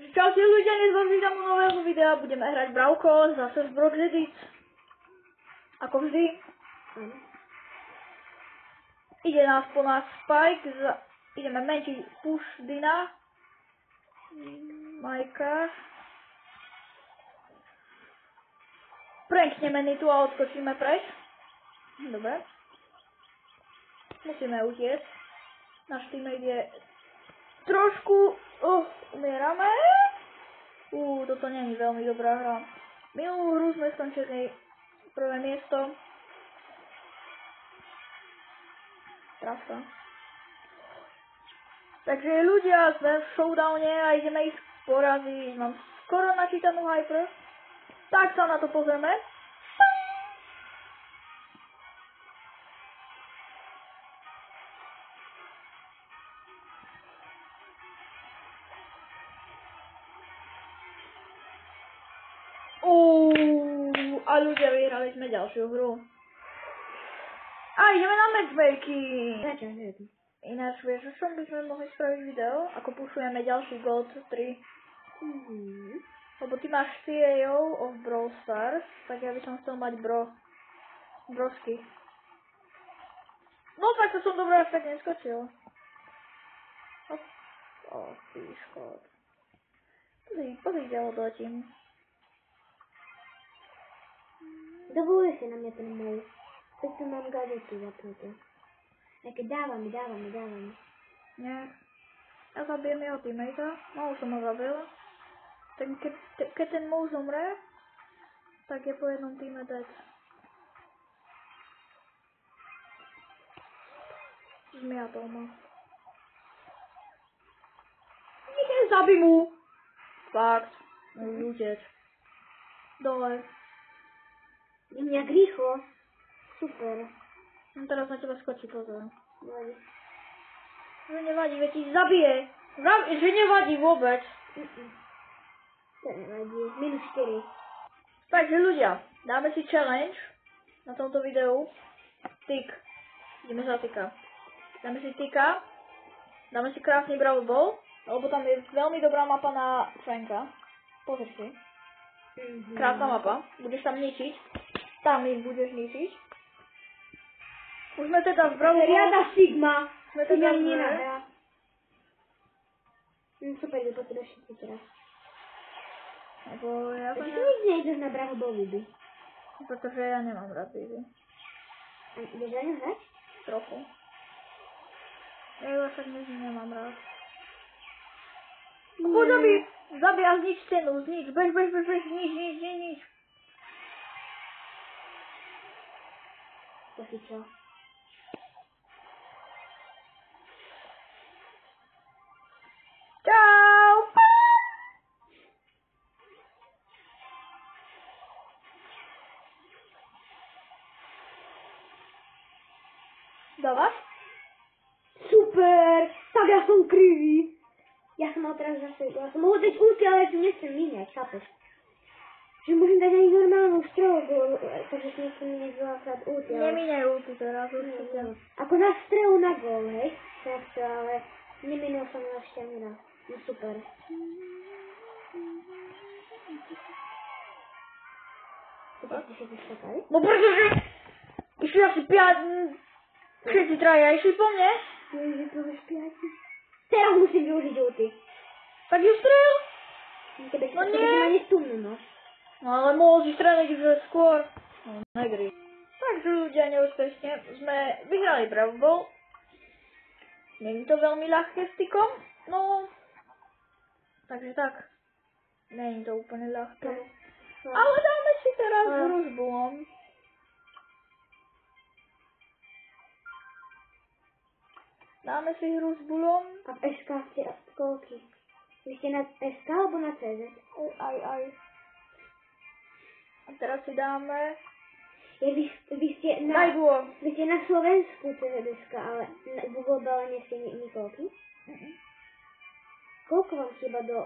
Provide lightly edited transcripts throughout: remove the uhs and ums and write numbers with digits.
Takže čaute ľudia, dnes vám vítam u nového videa, budeme hrať Bravko, zase z Brock Edit. Ako vždy. Ide nás po nás Spike, ideme menšiť push Dina. Majka. Prankneme Nitu a odskočíme preč. Dobre. Musíme utiecť. Náš teammate je trošku... umierame. Toto nie je veľmi dobrá hra. Minulú hru sme skončili prvé miesto. Trasa. Takže ľudia, sme v showdowne a ideme ich poraziť. Mám skoro načítanú hyper. Tak sa na to pozrieme. A ľudia, vyhrali sme ďalšiu hru. A ideme na matchmaking. Ináč, vieš, o čom by sme mohli spraviť video? Ako pušujeme ďalší Gold 3. Lebo ty máš CEO of Brawl Stars, tak ja by som chcel mať brosky. No tak to som dobré až tak neskočil. Ty škod. Pozri, kde odletím. Dovoluje si na mňa ten môj. Teď tu mám gadžety zapnuté. Také dávame. Nie. Ja zabijem jeho teammatea. No už som ho zabil. Keď ten muž zomre, tak je po jednom týme dead. Zmiatol ma. Zabij mu! Fakt. Môžu utiec. Dole. Mňa rýchlo. Super. On teraz na teba skočí, pozor. Nevadí. Že nevadí, veď ti zabije. Že nevadí vôbec. To nevadí. Minus 4. Takže ľudia, dáme si challenge na tomto videu. Tik. Ideme za tika. Dáme si tika. Dáme si krásny Brawl Ball. Lebo tam je veľmi dobrá mapa na Franka. Pozri si. Krásna mapa. Budeš tam ničiť. Tam ich budeš ničiť. Už sme teda v Brawl Ball. Riada Sigma. Sme teda v nenahrá. Super, že potrebujem všetci teraz. Lebo ja Ty tu nikdy nejdeš na Brawl Ball Bibi. Pretože ja nemám rád Bibi. Ideš za ňu hrať? Trochu. Ja ju však nemám rád. Poď zabij a znič stenu, znič, bež, znič. To si čo? Čau! Dávaš? Super! Tak ja som krivý. Ja som mal teraz zase, ja som mohol dať ulti, ale ja tu nechcem míňať, chápeš? Že môžem dať aj normálnu strelu, takže si nechcem míňať veľakrát ulti, ale... Nemíňaj ulti teraz, určite. Ako na strelu na gól, hej? Tak to, ale nemínil som ju ešte ani raz. No super. Ty si skakali? No pretože... Išli asi 5... Všetci traja išli po mne. Ježi, to už 5. Teraz musím využiť ulti. Tak ju strel. No nie. No. No ale mohol si streliť už skôr. No negri. Takže ľudia, neúspešne sme vyhrali Brawl Ball. Nie je to veľmi ľahké s tykom. No. Takže tak. Nie je to úplne ľahké. No. Ale dáme si teraz hru s Bullom. Dáme si hru s Bullom. A v SK ste koľky? Vy ste na SK alebo na CZ? Aj. A teraz si dáme... Vy ste na... Duo. Vy ste na Slovensku CZ-ska, ale v globále nie ste nikoľky? Koľko vám chýba do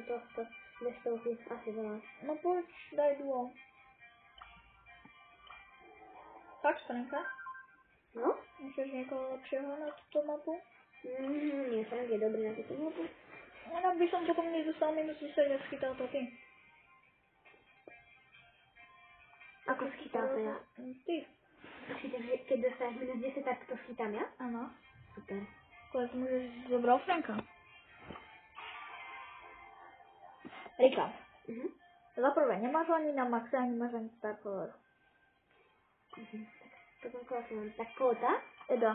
tohto bestovky? Asi veľa. No poď, daj duo. Tak, Franka. No? Myslíš niekoho lepšieho na túto mapu? Nie, Frank je dobrý na túto mapu. No by som potom nedostal minus 10, jak schytal to ty. Ako schytal to ja? Ty. Takže keď dostaneš minus 10, tak to schytám ja? Áno. Super. Koľko môžeš zobral Franka. Rika. Za prvé, nemáš ani na maxe, ani máš ani star power. Potom koho som mám? Tak Kota? Eda.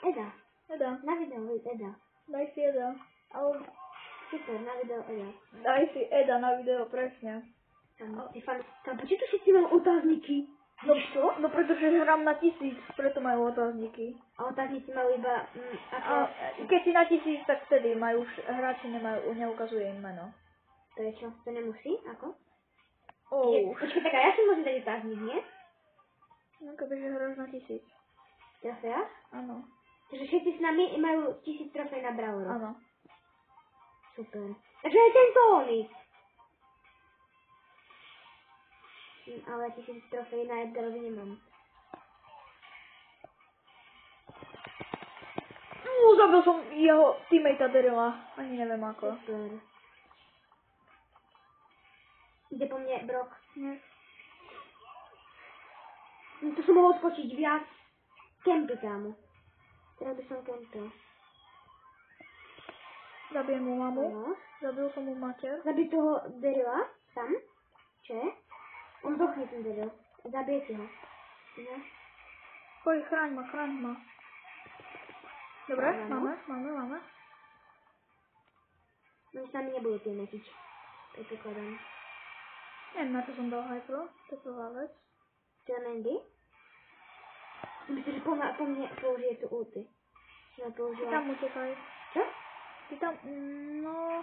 Eda. Na videu Eda. Daj si Eda. Ale Super, na videu Eda. daj si Eda na video, presne. Tam počítaš všetci majú otázniky? No čo? No pretože hrám na 1000, preto majú otázniky. A otáznici majú iba, ako... A keď si na 1000, tak vtedy majú už hráči neukazuje im meno. To je čo? To nemusí? Ako? Oh. Počkaj, tak a ja si môžem dať otáznik, nie? No kebyže hráš na 1000. Trofeja? Áno. Takže všetci s nami majú 1000 trofej na Brawleru. Áno. Super. Takže aj tento Onix. Ale 1000 trofej na Edgarovi nemám. Zabil som jeho teammate Daryla. Ani neviem ako. Super. Ide po mne Brock. Nie. No to som mohol skočiť viac. Kempy, kámo. Teraz by som kempil. Zabijem mu mamu. No. Zabil som mu mater. Zabij toho Daryla. Tam. Čo je? On dochne ten Daryl. Zabije si ho. No. Poj, chráň ma. Dobre, Áno. máme. No s nami nebudú tie metiť. Predpokladám. Neviem, na čo som dal hypro. To je prvá vec. Čo je Mandy? Myslím, že po mne použije tu ulty. Čo Ty použila... tam utekaj. Čo? Ty tam, no...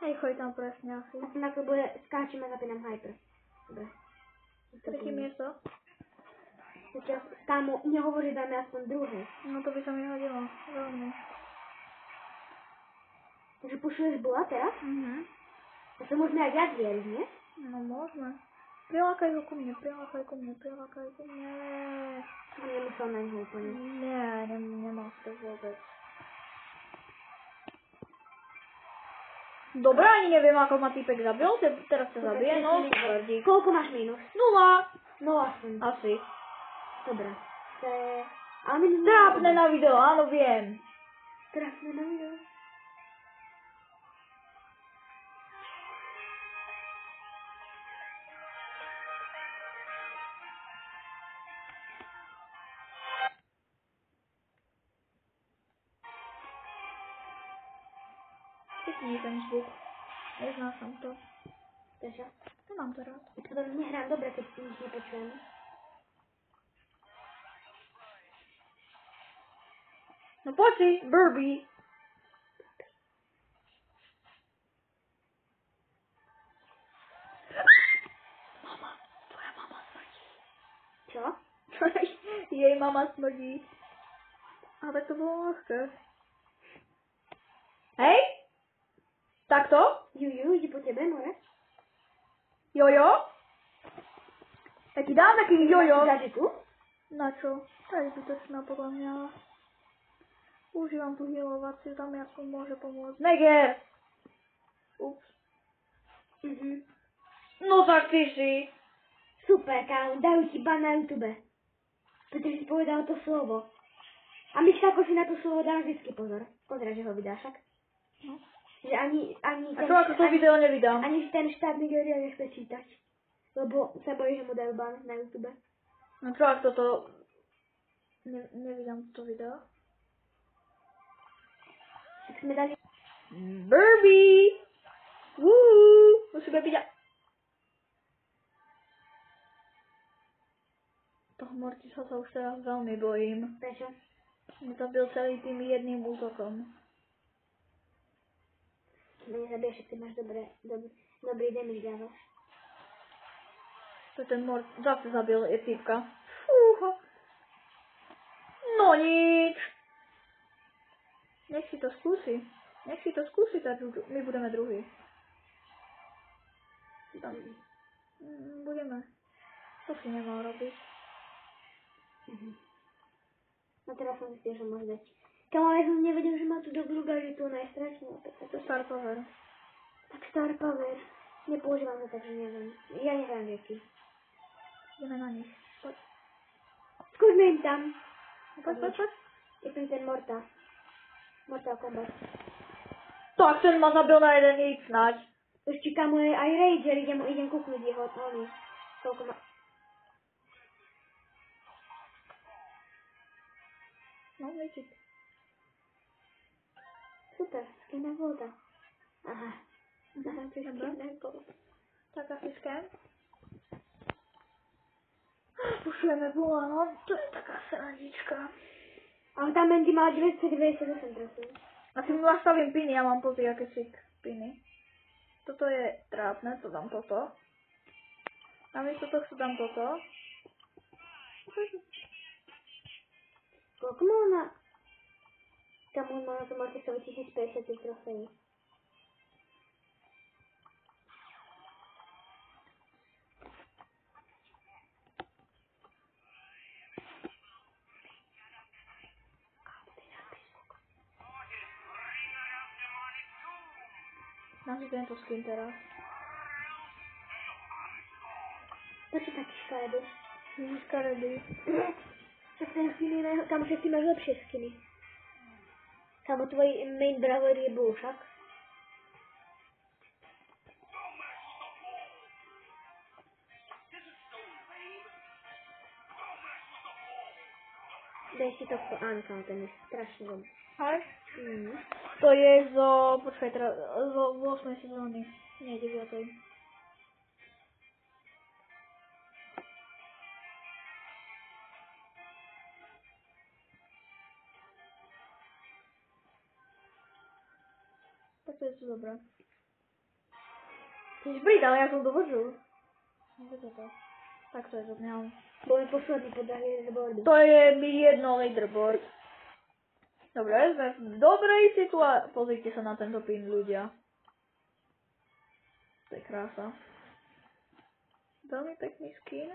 Hej, choď tam presne asi. A som ako bude skáčem a zapínam hyper. Dobre. Tretie miesto. Teraz, kámo, nehovor, že dáme aspoň druhé. No to by sa mi hodilo. Veľmi. Takže pušuješ bola teraz? A to môžeme aj viac vieriť, nie? No môžeme. Prilákaj ho ku mne. Som nemusel na ňo úplne. Nie, nemal to vôbec. Dobre, ani neviem, ako ma týpek zabil. Teraz sa zabije, no tvrdí. Koľko máš minus? 0. No aspoň. Asi. Dobre. To je... Ale minus... Trápne na video, áno, viem. Trápne na video. Vypni ten zvuk. Neznášam to. Prečo? Nemám to rád. Potom nehrám dobre, keď nič nepočujem. No poď si, Burby. Mama, tvoja mama smrdí. Čo? Jej mama smrdí. Ale to bolo ľahké. Hej? Takto? Juju, ide po tebe, more? Jojo? Ja ti dám taký jojo. Dáže tu? Na čo? To je zbytočná podľa mňa. Užívam tú healovaciu, tam mi aspoň môže pomôcť. Neger! Ups. No tak ty si. Super, kámo, dajú ti ban na YouTube. Pretože si povedal to slovo. A my ako si na to slovo dám vždycky pozor. Pozor, že ho vydáš, však. No. Že ani A čo ako to video nevydám? ani ten štátny geriel nechce čítať. Lebo sa bojí, že mu dajú ban na YouTube. No čo ak toto... Nevydám to video. Tak sme dali... Burby! Woo! Musíme byť... Toho Mortisa sa už teraz veľmi bojím. Prečo? Zabil celý tým jedným útokom. Keď nezabiješ, ak ty máš dobrý damage dávaš. To ten Mort zase zabil je týpka. Fúha. No nič. Nech si to skúsi. Tak my budeme druhý. Tam. Budeme. To si nemal robiť. No teraz som zistil, že môže dať Kamo, ja som nevedel, že má tu do druga, že tu ona je strašná. To je Star Power. Tak Star Power. Nepoužívam to, takže neviem. Ja neviem, aký. Ideme na nich. Poď. Skúsme im tam. Poď. Je som ten Mortal Kombat. Tak ten ma zabil na jeden hit snáď. Ešte kamo je aj Rager, idem kúknuť jeho tony. Koľko má... No, ličiť. Super, skinná voda. Aha. Aha, to je Dobre. skinná voda. Tak asi scan. Pušujeme bola, no to je taká srandička. A tam Mandy mal 998 trasu. Asi mu nastavím piny, ja mám pozri, aké si piny. Toto je trápne, to dám toto. Namiesto tohto dám toto. Koľko má ona? Tam on má na tom Artisovi 1050 trofejí. Dám si tento skin teraz. Prečo taký škaredý? Škaredý. Tak ten skin je Kamo, však ty máš lepšie skiny. Kamo, tvoj main brawler je Bull, však? Daj si to, áno, kamo, ten je strašne dobrý. Hej? Mhm. To je počkaj teraz, zo 8. sezóny. Nie, 9. Tak to je to dobré. Ty si Brit, ale ja som to počul. Nevedel to. Tak to je to, nemám. Bol mi posledný podľa leaderboardu. To je mi jedno leaderboard. Dobre, sme v dobrej situácii. Pozrite sa na tento pin, ľudia. To je krása. Veľmi pekný skin.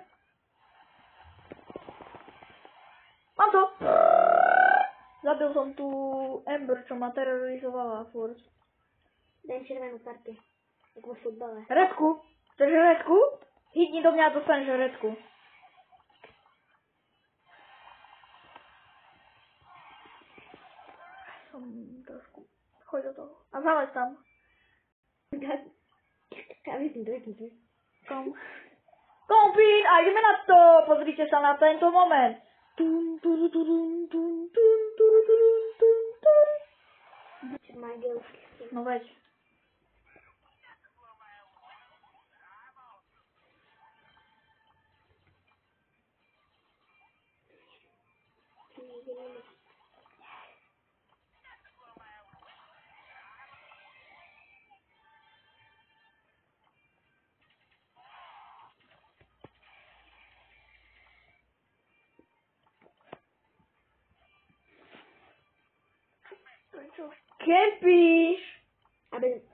Mám to! Zabil som tú Ember, čo ma terorizovala furt. Daj červenú kartu. Jak vo futbale. Redku! Chceš redku? Hitni do mňa a dostaneš redku. Som trošku... Choď do toho. A zalez tam. Ja myslím, to. Kom. Kompín! A ideme na to! Pozrite sa na tento moment. Tum, turu, turum, tum, tum, turu, turum, tum, tum. No veď. Prečo kempíš? Aby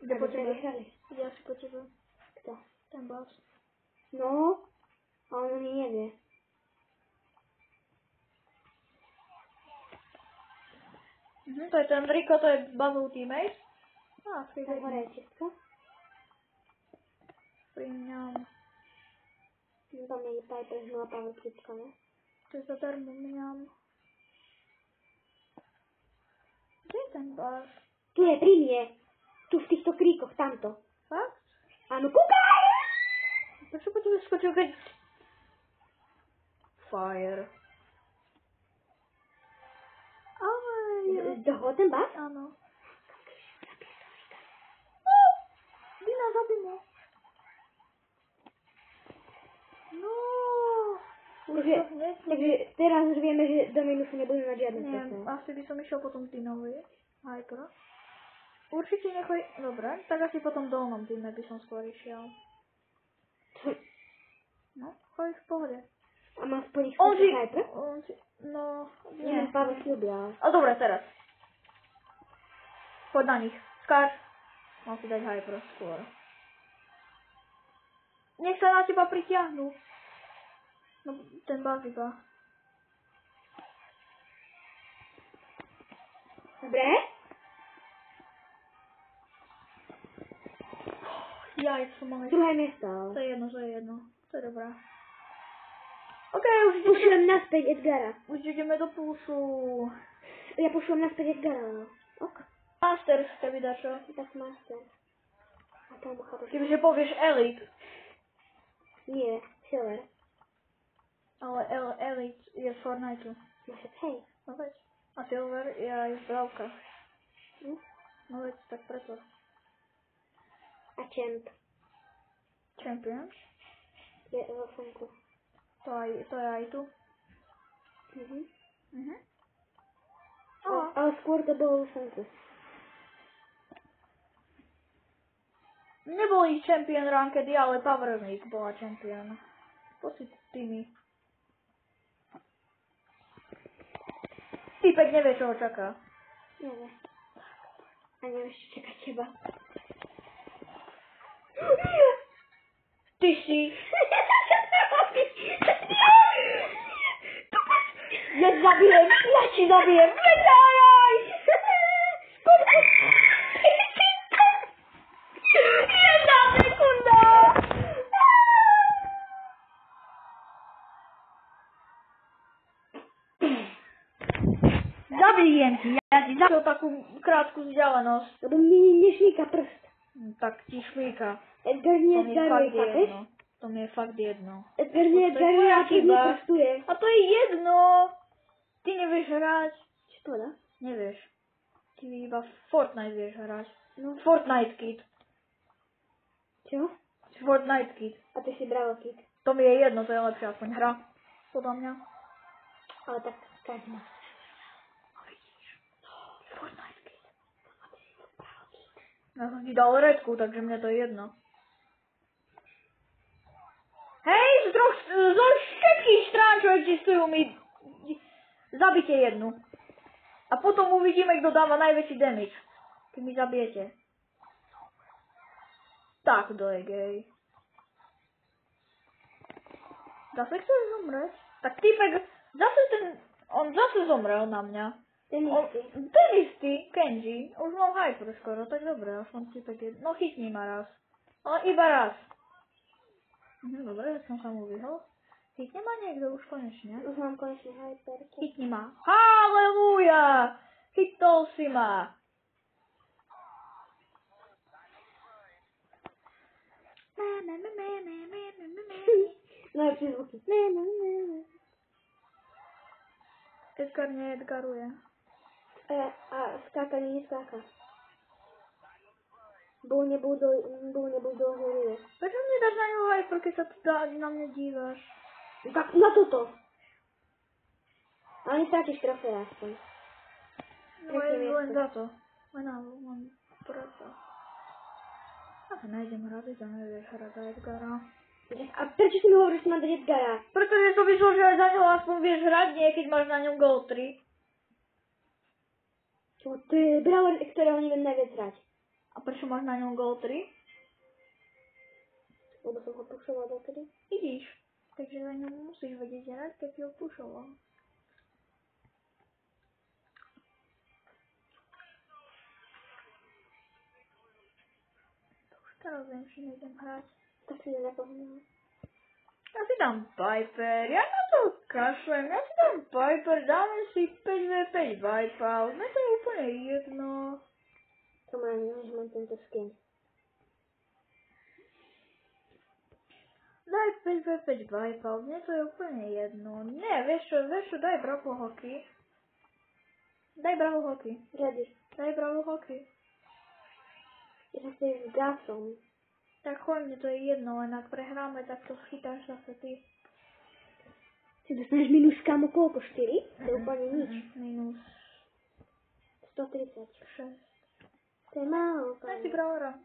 Ide po tebe. vyhrali. Ide asi po tebe. Kto? Ten boss. No, a on ani nevie. To je ten Rico, to je Bubble teammate. Tam hore je čistka. Pri mňam. Tam nie je Piper, znova power klička, ne? To je zadarmo mňam. Kde je ten boss? Tu je, pri mne. Tu v týchto kríkoch, tamto. Fakt? Áno, kúkaj! Prečo po tebe skočil, keď... Fire. Ale... Toho ten bas? Áno. Dina, zabij ma. No. Takže teraz už vieme, že do minusu nebudeme mať žiadne Nie, strese. asi by som išiel potom Dinovi. Hyper. Určite nechoj... Dobre, tak asi potom dolnom týme by som skôr išiel. No, chodí v pohode. A má aspoň ich On si... Hyper? No... Nie, Nie. Pavel si objal. A dobre, teraz. Poď na nich. Skáč. Mám si dať Hyper skôr. Nech sa na teba pritiahnu. No, ten baz iba. Dobre? Jaj, som mala... Druhé miesto. To je jedno. To je dobré. OK, Pošlem naspäť Edgara. už ideme do pulsu. Ja pošlem naspäť Edgara. Ok. Masters, keby dačo. Tak master. A tam chápem. Kebyže povieš Elite. Nie, Silver. Ale Elite je v Fortniteu. Máš hej. No veď. A Silver je aj v dávkach. Hm? No veď, tak preto. A Champ Champion. je vo funku. To je aj tu. Ale skôr to bolo vo funku. Neboli Champion Rankedy, ale Power League bola Champion. Pocit tými. Týpek nevie, čo ho čaká. Nevie. A nevieš, čo čaká teba. Ty si. Ja ti zabijem. Vydáraj! Jedna sekunda! Zabijem ti, ja ti zabijem takú krátku vzdialenosť. Lebo mi nešmíka prst. Tak ti šmíka. Edgar nie Edgaruje, chápeš? To mi je fakt jedno. Edgar nie Edgaruje a keď mi prstuje. A to je jedno. Ty nevieš hrať. Čo to dá? Nevieš. Ty iba Fortnite vieš hrať. No. Fortnite Kid. Čo? Fortnite Kid. A ty si Bravo Kid. To mi je jedno, to je lepšia aspoň hra. Podľa mňa. Ale tak každý má. Fortnite Kid. Ja som ti dal redku, takže mne to je jedno. Hej, zo všetkých strán, čo existujú, mi zabite jednu. A potom uvidíme, kto dáva najväčší damage. Keď mi zabijete. Tak, kto je gay. Zase chceš zomrieť? Tak týpek, on zase zomrel na mňa. Ten istý, Kenji. Už mám hyper skoro, tak dobre, aspoň týpek je... No chytni ma raz. Ale iba raz. Dobre, že som sa mu vyhol. Chytne ma niekto už konečne. Už mám konečne hyperku. Chytni ma. Halelúja! Chytol si ma. Najlepšie zvuky. Edgar needgaruje. A skákanie neskáka. Bol nebudol horuje. Prečo mi dáš na ňu hyper, keď sa na mňa díváš? Tak na toto. Ale nestrátiš trofeja aspoň. No len za to. Len mám preto. Ja sa nejdem hrať, ty to nevieš hrať za Edgara. A prečo si mi hovoríš, že mám dať Edgara? Pretože to vyšlo, že aj za ňou aspoň vieš hrať, nie keď máš na ňom Gold 3. Čo, to je brawler, ktorého neviem najviac hrať. A prečo máš na ňom Gold 3? Lebo som ho pušoval dotedy. Vidíš. Takže za ňom musíš vedieť hrať, keď si ho pušoval. To už teraz viem, že nejdem hrať. Tak si nezapomenul. Ja si dám Viper, ja na to kašlem, ja si dám Viper, dáme si 5v5 Viper, mne to je úplne jedno. To má než mám tento skin. Daj 5v5 Viper, mne to je úplne jedno. Nie, vieš čo, daj Bravo Hockey. Daj Bravo Hockey. Ready. Daj Bravo Hockey. Ja sa s gasom. Tak choď, mne to je jedno, len ak prehráme, tak to schytáš zase ty. Si dostaneš minus kamo koľko? 4? To je úplne nič. Minus 136. 6. To je málo. Daj si Brawlera.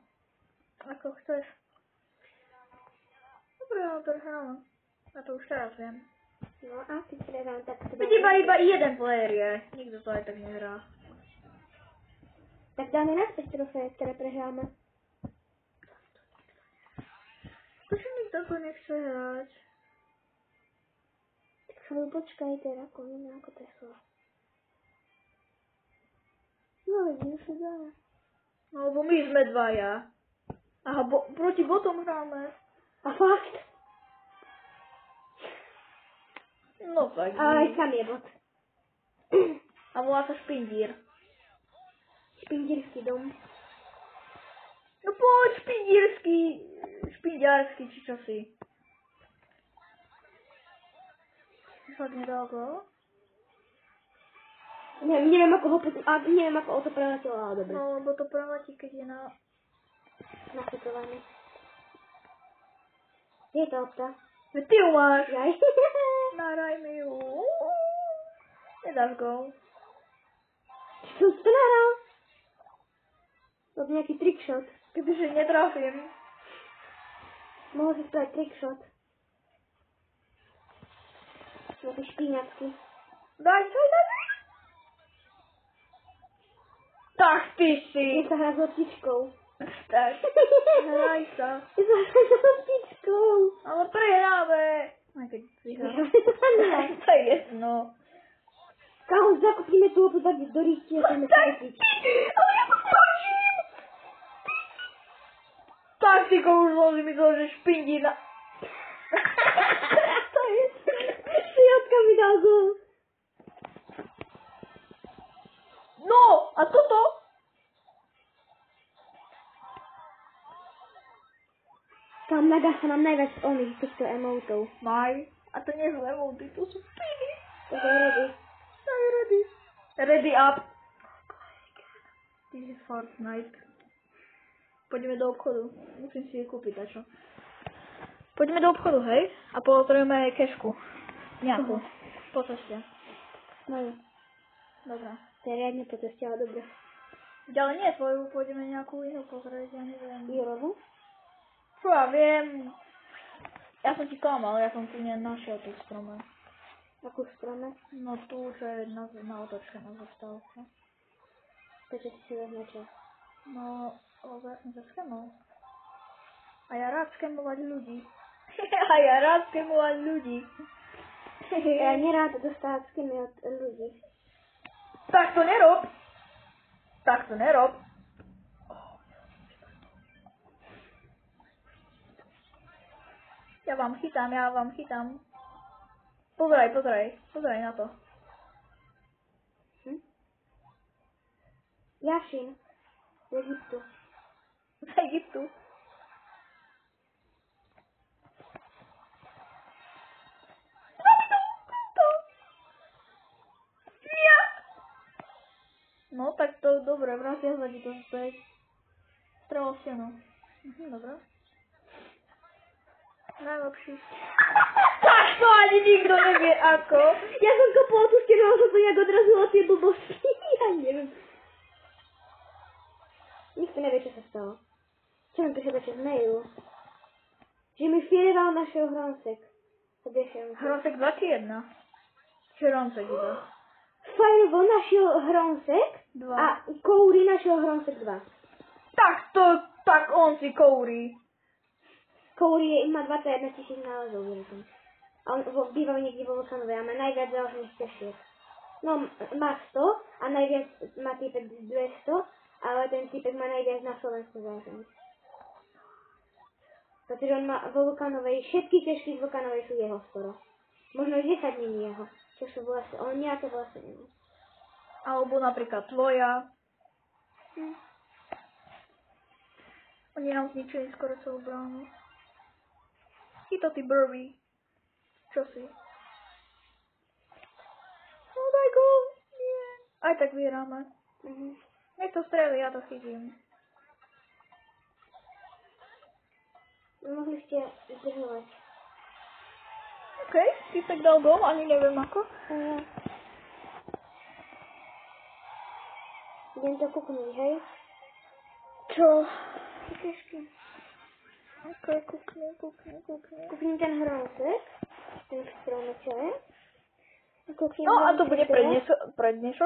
Ako chceš. Dobre, no to hráme. A to už teraz viem. No a keď prehrám, tak to Veď iba jeden player je. Nikto to aj tak nehrá. Tak dáme naspäť trofeje, ktoré prehráme. Prečo nikto to nechce hrať? Tak chvíľu počkajte, ako neviem, ako to je slovo. No vidíš, že dáme. No, lebo my sme dvaja. Aha, proti botom hráme. A fakt? No tak. Ale kam je bot? A volá sa Špindír. Špindírsky dom. No poď, špindiarsky, či čo si. Fakt nedaleko. Neviem ako ho to preletilo, ale dobre. No, lebo to preletí, keď je na... Nakutované. Je to opta. Ty ju máš. Jaj. Nahraj mi ju. Nedáš go. Som si to nahral. To je nejaký trickshot. Kebyže netrafím. Mohol si spraviť trickshot. Nejaké špíňačky. Daj. Tak ty si. Ja sa hrá s loptičkou. Tak. Hraj sa. Ja sa hrá s loptičkou. Ale prehráme. Aj keď vyhráme. To je jedno. Kámo, zakupíme tú loptu tak do ríšti a chceme stretiť. Ale ja to skočím. Tak si už som si myslel, že špindí na... To je... Šiatka mi dal gól. No, a toto? Tam naga sa nám najviac oných týchto emotov. Maj. A to nie sú emoty, to sú špiny. To je ready. Ready. Ready up. This is Fortnite. Poďme do obchodu. Musím si je kúpiť, a čo? Poďme do obchodu, hej? A potrebujeme kešku. Nejakú. Po ceste. No jo. Dobre. To je riadne po ceste, ale dobre. Ďalej nie tvoju, pôjdeme nejakú inú pozrieť, ja neviem. Jurovu? Čo ja viem. Ja som ti klamal, ja som tu nenašiel tú strome. Akú stranu? No tu, čo je na otočke, na zastávke. Prečo si vezme čas? No, lebo ja som sa skemal. A ja rád skemovať ľudí. A ja rád skemovať ľudí. Ja nerád dostávať skemy od ľudí. Tak to nerob. Tak to nerob. Ja vám chytám. Pozeraj na to. Jašin. Z Egyptu. Z Egyptu. No tak to dobre, vracia sa ti to späť. Strelo stenu. Dobre. Najlepší. Tak to ani nikto nevie ako. Ja som kopol tú stenu, ale som to nejak odrazilo tie blbosti. Ja neviem. Nikto nevie, čo sa stalo. Čo mi prišlo z mailu? Že mi firieval našiel Hronsek. Hronsek 21. Či Hronsek iba? Firevo našiel Hronsek 2. a Kouri našiel Hronsek 2. Tak on si kourí. Kouri má 21 000 nálezov, viem. A on býva niekde vo Vulkanovej a má najviac založených tešiek. No, má 100 a najviac má týpek 200, ale ten týpek má najviac na Slovensku založených. Pretože on má vo Vulkanovej, všetky težky z Vulkanovej sú jeho skoro. Možno 10 není jeho. Čo sú vlastne, on nejaké vlastne nemá. Alebo napríklad tvoja. Oni nám zničili skoro celú bránu. I to ty Burby. Čo si? No daj go. Nie. Aj tak vyhráme. Nech to strelí, ja to chytím. Mohli ste zdržovať. Okej, ty tak dal gol, ani neviem ako. Idem to kúknuť, hej? Čo? Kežky. Okej, kúkni. Kúkni ten Hronsek. Ten stromeček. No a to bude pre dnešok.